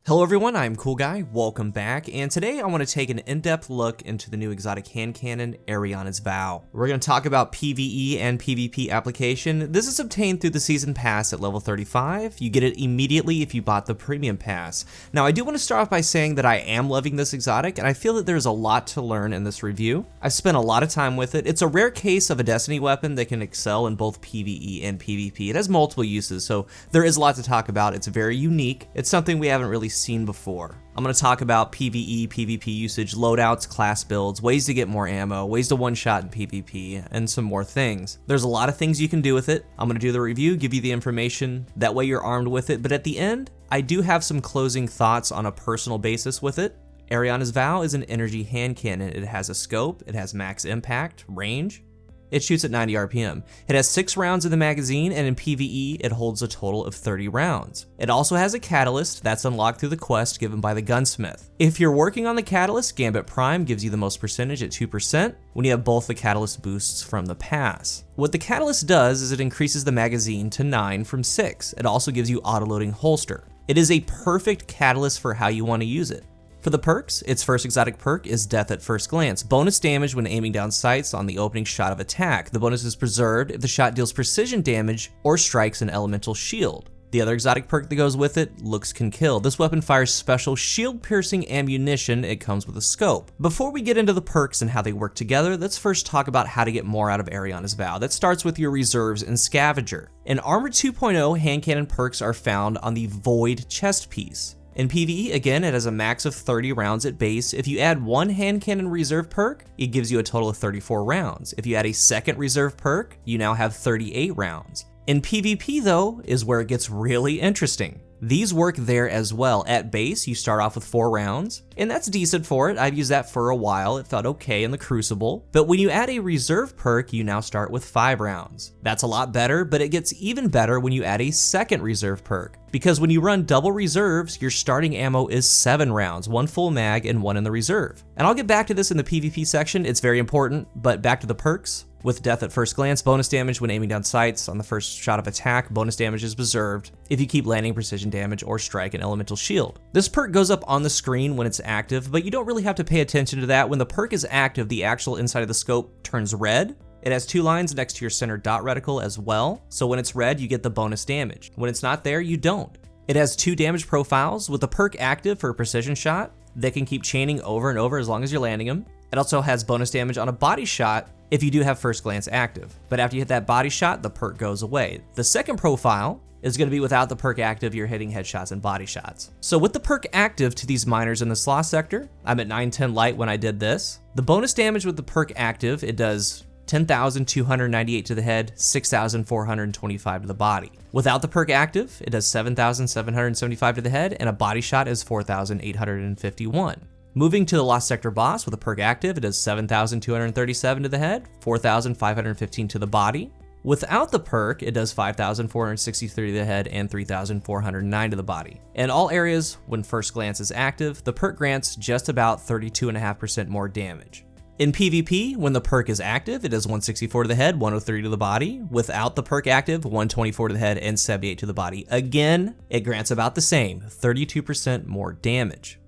Hello everyone, I'm CoolGuy, welcome back, and today I want to take an in-depth look into the new exotic hand cannon, Eriana's Vow. We're going to talk about PvE and PvP application. This is obtained through the Season Pass at level 35. You get it immediately if you bought the Premium Pass. Now I do want to start off by saying that I am loving this exotic, and I feel that there's a lot to learn in this review. I've spent a lot of time with it. It's a rare case of a Destiny weapon that can excel in both PvE and PvP. It has multiple uses, so there is a lot to talk about. It's very unique. It's something we haven't really seen before. I'm going to talk about PvE, PvP usage, loadouts, class builds, ways to get more ammo, ways to one-shot in PvP, and some more things. There's a lot of things you can do with it. I'm going to do the review, give you the information, that way you're armed with it, but at the end, I do have some closing thoughts on a personal basis with it. Eriana's Vow is an energy hand cannon. It has a scope, it has max impact, range. It shoots at 90 RPM. It has 6 rounds in the magazine, and in PvE, it holds a total of 30 rounds. It also has a catalyst that's unlocked through the quest given by the gunsmith. If you're working on the catalyst, Gambit Prime gives you the most percentage at 2% when you have both the catalyst boosts from the pass. What the catalyst does is it increases the magazine to 9 from 6. It also gives you auto-loading holster. It is a perfect catalyst for how you want to use it. For the perks, its first exotic perk is Death at First Glance. Bonus damage when aiming down sights on the opening shot of attack. The bonus is preserved if the shot deals precision damage or strikes an elemental shield. The other exotic perk that goes with it, Looks Can Kill. This weapon fires special shield-piercing ammunition. It comes with a scope. Before we get into the perks and how they work together, let's first talk about how to get more out of Eriana's Vow. That starts with your reserves and scavenger. In Armor 2.0, hand cannon perks are found on the Void chest piece. In PvE, again, it has a max of 30 rounds at base. If you add one hand cannon reserve perk, it gives you a total of 34 rounds. If you add a second reserve perk, you now have 38 rounds. In PvP though, is where it gets really interesting. These work there as well. At base, you start off with 4 rounds, and that's decent for it. I've used that for a while. It felt okay in the Crucible. But when you add a reserve perk, you now start with 5 rounds. That's a lot better, but it gets even better when you add a second reserve perk. Because when you run double reserves, your starting ammo is 7 rounds, 1 full mag and 1 in the reserve. And I'll get back to this in the PvP section. It's very important, but back to the perks. With Death at First Glance, bonus damage when aiming down sights on the first shot of attack. Bonus damage is preserved if you keep landing precision damage or strike an elemental shield. This perk goes up on the screen when it's active, but you don't really have to pay attention to that. When the perk is active, the actual inside of the scope turns red. It has 2 lines next to your center dot reticle as well, so when it's red, you get the bonus damage. When it's not there, you don't. It has 2 damage profiles with the perk active for a precision shot that can keep chaining over and over as long as you're landing them. It also has bonus damage on a body shot if you do have First Glance active. But after you hit that body shot, the perk goes away. The second profile is going to be without the perk active, you're hitting headshots and body shots. So with the perk active to these miners in the Sloth sector, I'm at 910 light when I did this. The bonus damage with the perk active, it does 10,298 to the head, 6,425 to the body. Without the perk active, it does 7,775 to the head, and a body shot is 4,851. Moving to the Lost Sector boss with a perk active, it does 7,237 to the head, 4,515 to the body. Without the perk, it does 5,463 to the head and 3,409 to the body. In all areas, when First Glance is active, the perk grants just about 32.5% more damage. In PvP, when the perk is active, it does 164 to the head, 103 to the body. Without the perk active, 124 to the head and 78 to the body. Again, it grants about the same, 32% more damage.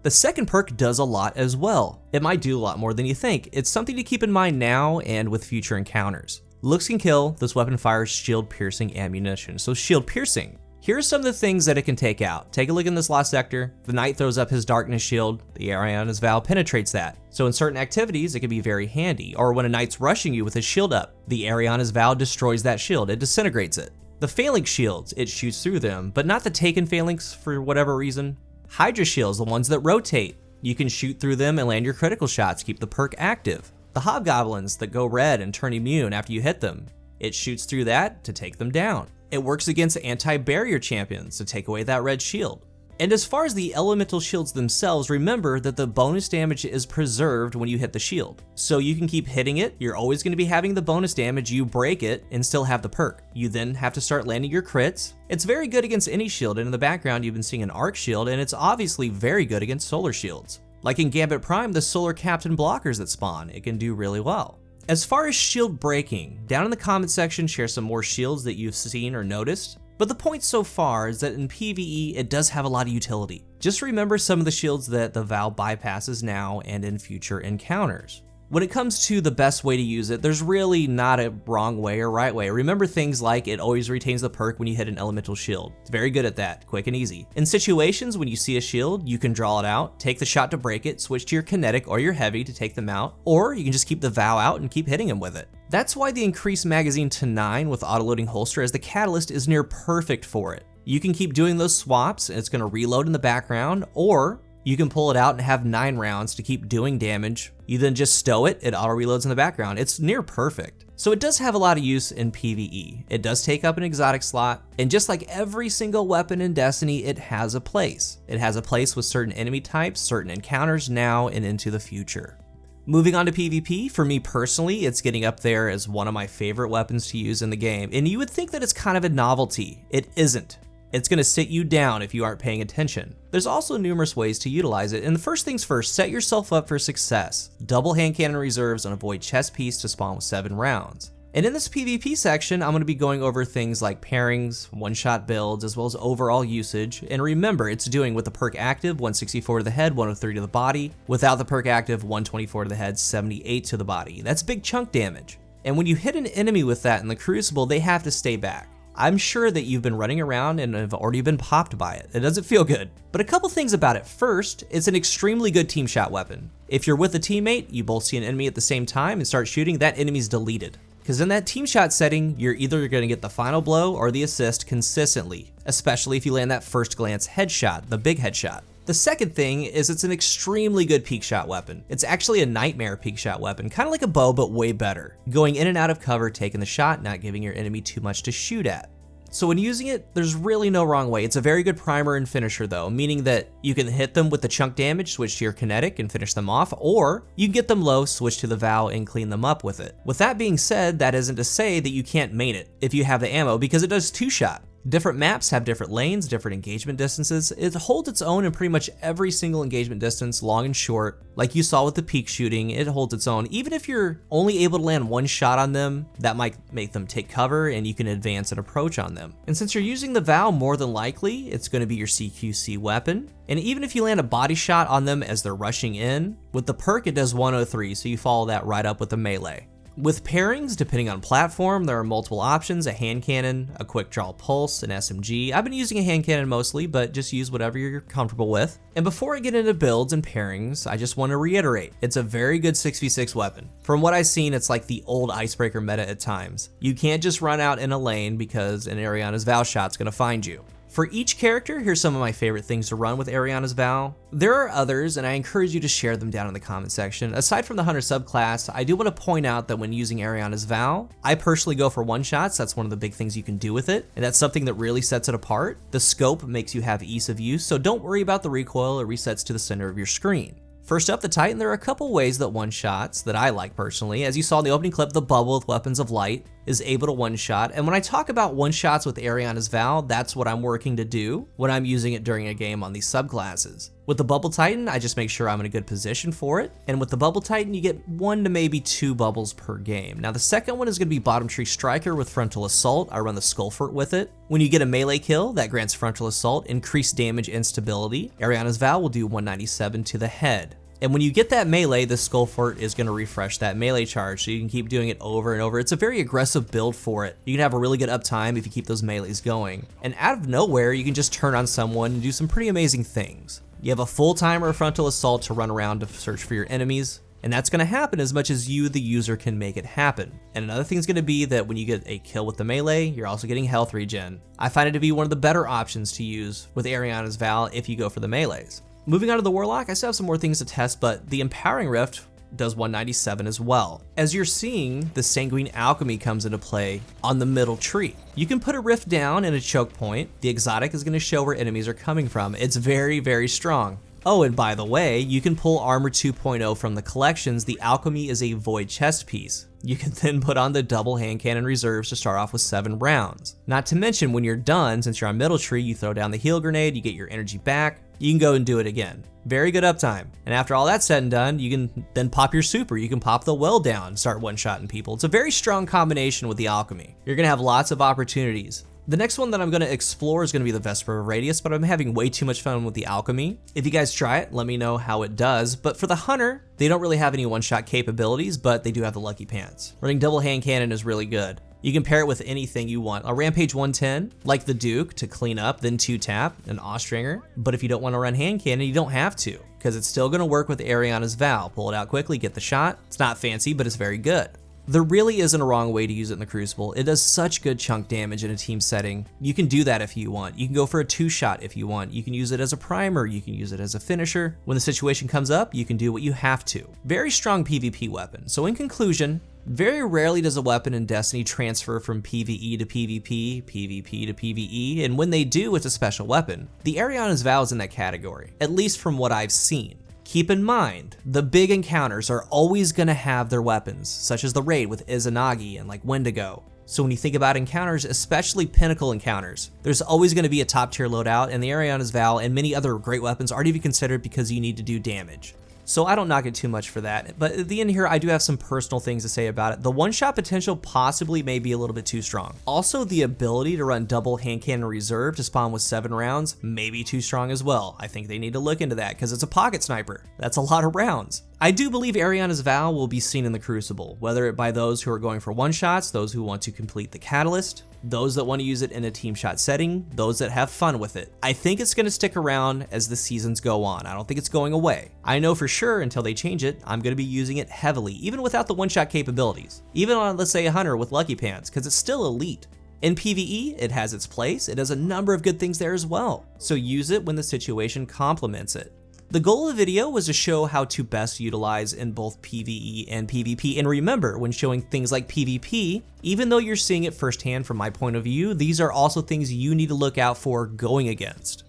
The second perk does a lot as well. It might do a lot more than you think. It's something to keep in mind now and with future encounters. Looks Can Kill, this weapon fires shield-piercing ammunition. So shield-piercing. Here are some of the things that it can take out. Take a look in this Lost Sector. The Knight throws up his Darkness Shield. The Eriana's Vow penetrates that. So in certain activities, it can be very handy. Or when a Knight's rushing you with his shield up, the Eriana's Vow destroys that shield. It disintegrates it. The Phalanx Shields, it shoots through them, but not the Taken Phalanx for whatever reason. Hydra Shields, the ones that rotate. You can shoot through them and land your critical shots, keep the perk active. The Hobgoblins that go red and turn immune after you hit them. It shoots through that to take them down. It works against anti-barrier champions to take away that red shield. And as far as the elemental shields themselves, remember that the bonus damage is preserved when you hit the shield. So you can keep hitting it, you're always going to be having the bonus damage, you break it, and still have the perk. You then have to start landing your crits. It's very good against any shield, and in the background you've been seeing an arc shield, and it's obviously very good against solar shields. Like in Gambit Prime, the solar captain blockers that spawn, it can do really well. As far as shield breaking, down in the comment section share some more shields that you've seen or noticed. But the point so far is that in PvE, it does have a lot of utility. Just remember some of the shields that the Vow bypasses now and in future encounters. When it comes to the best way to use it, there's really not a wrong way or right way. Remember things like it always retains the perk when you hit an elemental shield. It's very good at that, quick and easy. In situations when you see a shield, you can draw it out, take the shot to break it, switch to your kinetic or your heavy to take them out, or you can just keep the Vow out and keep hitting him with it. That's why the increased magazine to 9 with autoloading holster as the catalyst is near perfect for it. You can keep doing those swaps and it's going to reload in the background, or you can pull it out and have 9 rounds to keep doing damage. You then just stow it, it auto reloads in the background. It's near perfect. So it does have a lot of use in PvE. It does take up an exotic slot, and just like every single weapon in Destiny, it has a place. It has a place with certain enemy types, certain encounters now and into the future. Moving on to PvP, for me personally, it's getting up there as one of my favorite weapons to use in the game, and you would think that it's kind of a novelty. It isn't. It's going to sit you down if you aren't paying attention. There's also numerous ways to utilize it, and the first things first, set yourself up for success. Double handcannon reserves and avoid chest piece to spawn with 7 rounds. And in this PvP section, I'm going to be going over things like pairings, one-shot builds, as well as overall usage. And remember, it's doing with the perk active, 164 to the head, 103 to the body. Without the perk active, 124 to the head, 78 to the body. That's big chunk damage. And when you hit an enemy with that in the Crucible, they have to stay back. I'm sure that you've been running around and have already been popped by it. It doesn't feel good. But a couple things about it. First, it's an extremely good team shot weapon. If you're with a teammate, you both see an enemy at the same time and start shooting, that enemy's deleted. Because in that team shot setting, you're either going to get the final blow or the assist consistently, especially if you land that first glance headshot, the big headshot. The second thing is it's an extremely good peek shot weapon. It's actually a nightmare peek shot weapon, kind of like a bow, but way better. Going in and out of cover, taking the shot, not giving your enemy too much to shoot at. So when using it, there's really no wrong way. It's a very good primer and finisher though, meaning that you can hit them with the chunk damage, switch to your kinetic and finish them off, or you can get them low, switch to the Vow and clean them up with it. With that being said, that isn't to say that you can't main it if you have the ammo, because it does 2-shot. Different maps have different lanes, different engagement distances. It holds its own in pretty much every single engagement distance, long and short. Like you saw with the peak shooting, it holds its own. Even if you're only able to land 1 shot on them, that might make them take cover and you can advance and approach on them. And since you're using the Vow, more than likely, it's going to be your CQC weapon. And even if you land a body shot on them as they're rushing in, with the perk it does 103, so you follow that right up with the melee. With pairings, depending on platform, there are multiple options: a hand cannon, a quick draw pulse, an SMG. I've been using a hand cannon mostly, but just use whatever you're comfortable with. And before I get into builds and pairings, I just want to reiterate, it's a very good 6v6 weapon. From what I've seen, it's like the old icebreaker meta at times. You can't just run out in a lane because an Eriana's Vow shot's gonna find you. For each character, here's some of my favorite things to run with Eriana's Vow. There are others, and I encourage you to share them down in the comment section. Aside from the Hunter subclass, I do want to point out that when using Eriana's Vow, I personally go for one-shots. That's one of the big things you can do with it, and that's something that really sets it apart. The scope makes you have ease of use, so don't worry about the recoil. It resets to the center of your screen. First up, the Titan. There are a couple ways that one-shots that I like personally. As you saw in the opening clip, the bubble with Weapons of Light is able to one-shot. And when I talk about one-shots with Eriana's Vow, that's what I'm working to do when I'm using it during a game on these subclasses. With the Bubble Titan, I just make sure I'm in a good position for it. And with the Bubble Titan, you get 1 to maybe 2 bubbles per game. Now the second one is going to be Bottom Tree Striker with Frontal Assault. I run the Skullfort with it. When you get a melee kill, that grants Frontal Assault increased damage and stability. Eriana's Vow will do 197 to the head. And when you get that melee, the Skullfort is going to refresh that melee charge, so you can keep doing it over and over. It's a very aggressive build for it. You can have a really good uptime if you keep those melees going. And out of nowhere, you can just turn on someone and do some pretty amazing things. You have a full timer of Frontal Assault to run around to search for your enemies, and that's going to happen as much as you, the user, can make it happen. And another thing is going to be that when you get a kill with the melee, you're also getting health regen. I find it to be one of the better options to use with Eriana's Vow if you go for the melees. Moving on to the Warlock, I still have some more things to test, but the Empowering Rift does 197 as well. As you're seeing, the Sanguine Alchemy comes into play on the middle tree. You can put a rift down in a choke point. The exotic is going to show where enemies are coming from. It's very, very strong. Oh, and by the way, you can pull Armor 2.0 from the collections. The Alchemy is a void chest piece. You can then put on the double hand cannon reserves to start off with 7 rounds. Not to mention, when you're done, since you're on middle tree, you throw down the heal grenade, you get your energy back, you can go and do it again. Very good uptime. And after all that's said and done, you can then pop your super. You can pop the well down, start one-shotting people. It's a very strong combination with the Alchemy. You're gonna have lots of opportunities. The next one that I'm going to explore is going to be the Vesper Radius, but I'm having way too much fun with the Alchemy. If you guys try it, let me know how it does. But for the Hunter, they don't really have any one-shot capabilities, but they do have the Lucky Pants. Running double hand cannon is really good. You can pair it with anything you want. A Rampage 110, like the Duke, to clean up, then 2-tap, an Austringer. But if you don't want to run hand cannon, you don't have to, because it's still going to work with Eriana's Vow. Pull it out quickly, get the shot. It's not fancy, but it's very good. There really isn't a wrong way to use it in the Crucible. It does such good chunk damage in a team setting. You can do that if you want. You can go for a 2-shot if you want. You can use it as a primer. You can use it as a finisher. When the situation comes up, you can do what you have to. Very strong PvP weapon. So in conclusion, very rarely does a weapon in Destiny transfer from PvE to PvP, PvP to PvE, and when they do, it's a special weapon. The Eriana's Vow is in that category, at least from what I've seen. Keep in mind, the big encounters are always going to have their weapons, such as the raid with Izanagi and like Wendigo. So when you think about encounters, especially pinnacle encounters, there's always going to be a top tier loadout, and the Eriana's Vow and many other great weapons aren't even considered because you need to do damage. So I don't knock it too much for that, but at the end here, I do have some personal things to say about it. The one-shot potential possibly may be a little bit too strong. Also, the ability to run double hand cannon reserve to spawn with 7 rounds may be too strong as well. I think they need to look into that because it's a pocket sniper. That's a lot of rounds. I do believe Eriana's Vow will be seen in the Crucible, whether it by those who are going for one-shots, those who want to complete the Catalyst, those that want to use it in a team shot setting, those that have fun with it. I think it's going to stick around as the seasons go on. I don't think it's going away. I know for sure until they change it, I'm going to be using it heavily, even without the one-shot capabilities. Even on, let's say, a Hunter with Lucky Pants, because it's still elite. In PvE, it has its place. It has a number of good things there as well. So use it when the situation complements it. The goal of the video was to show how to best utilize in both PvE and PvP, and remember, when showing things like PvP, even though you're seeing it firsthand from my point of view, these are also things you need to look out for going against.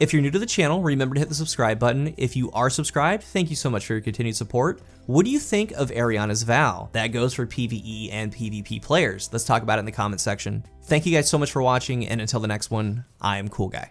If you're new to the channel, remember to hit the subscribe button. If you are subscribed, thank you so much for your continued support. What do you think of Eriana's Vow? That goes for PvE and PvP players. Let's talk about it in the comment section. Thank you guys so much for watching, and until the next one, I am CoolGuy.